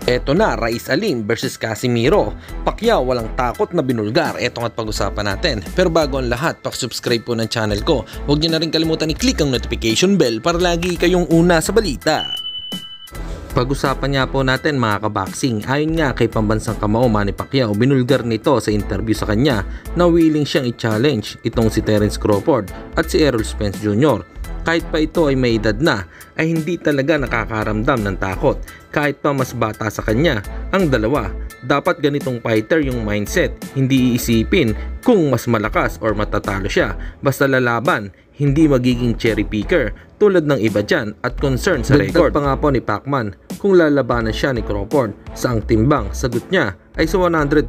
Eto na, Raiz Alim versus Casimiro. Pacquiao walang takot na binulgar. Eto nga't pag-usapan natin. Pero bago ang lahat, subscribe po ng channel ko. Huwag niyo na rin kalimutan i-click ang notification bell para lagi kayong una sa balita. Pag-usapan niya po natin mga kaboxing. Ayon nga kay pambansang kamao Manny Pacquiao, binulgar nito sa interview sa kanya na willing siyang i-challenge itong si Terence Crawford at si Errol Spence Jr. Kahit pa ito ay may edad na, ay hindi talaga nakakaramdam ng takot. Kahit pa mas bata sa kanya ang dalawa. Dapat ganitong fighter yung mindset, hindi iisipin kung mas malakas or matatalo siya. Basta lalaban, hindi magiging cherry picker tulad ng iba dyan at concern sa record. Pa nga po ni Pacman kung lalabanan siya ni Crawford. Saang timbang, sagot niya ay sa 147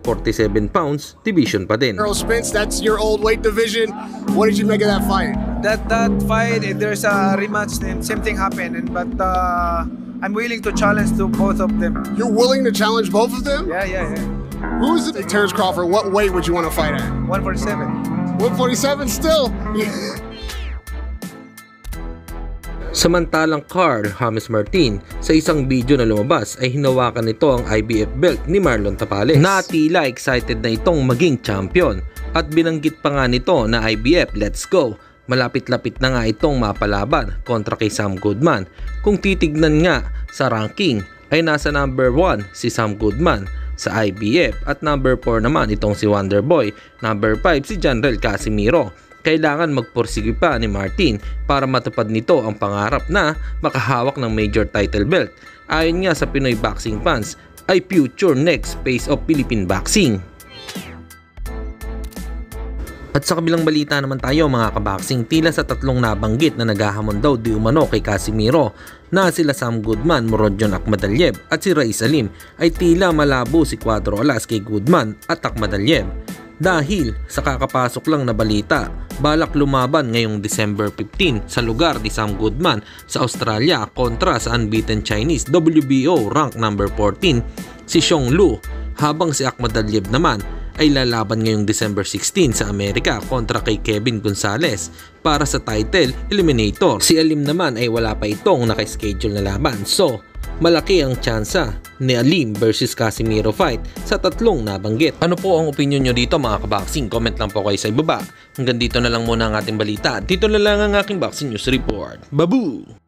pounds division pa din. Errol Spence, that's your old weight division. What did you make of that fight? That fight, if there's a rematch, then same thing happened. But I'm willing to challenge to both of them. You're willing to challenge both of them? Yeah. Who is it? Terence Crawford, what weight would you want to fight at? 147. 147 still? Samantalang Carl James Martin, sa isang video na lumabas ay hinawakan nito ang IBF belt ni Marlon Tapales. Natila excited na itong maging champion at binanggit pa nga nito na IBF let's go. Malapit-lapit na nga itong mapalaban kontra kay Sam Goodman. Kung titignan nga sa ranking ay nasa number 1 si Sam Goodman sa IBF at number 4 naman itong si Wonderboy, number 5 si General Casimiro. Kailangan magpursige pa ni Martin para matupad nito ang pangarap na makahawak ng major title belt. Ayon nga sa Pinoy Boxing Fans ay future next face of Philippine boxing. At sa kabilang balita naman tayo mga kaboxing, tila sa tatlong nabanggit na naghahamon daw di umano kay Casimiro na sila Sam Goodman, Murodjon Akhmadaliev at si Raiz Alim ay tila malabo si Cuadro Alas kay Goodman at Akhmadaliev. Dahil sa kakapasok lang na balita, balak lumaban ngayong December 15 sa lugar ni Sam Goodman sa Australia kontra sa unbeaten Chinese WBO rank number 14 si Xiong Lu, habang si Akhmadaliev naman ay lalaban ngayong December 16 sa Amerika kontra kay Kevin Gonzalez para sa title eliminator. Si Alim naman ay wala pa itong naka-schedule na laban, so malaki ang tsansa ni Alim versus Casimiro fight sa tatlong nabanggit. Ano po ang opinion nyo dito mga kaboxing? Comment lang po kayo sa ibaba. Hanggang dito na lang muna ang ating balita. Dito na lang ang aking boxing news report. Babu!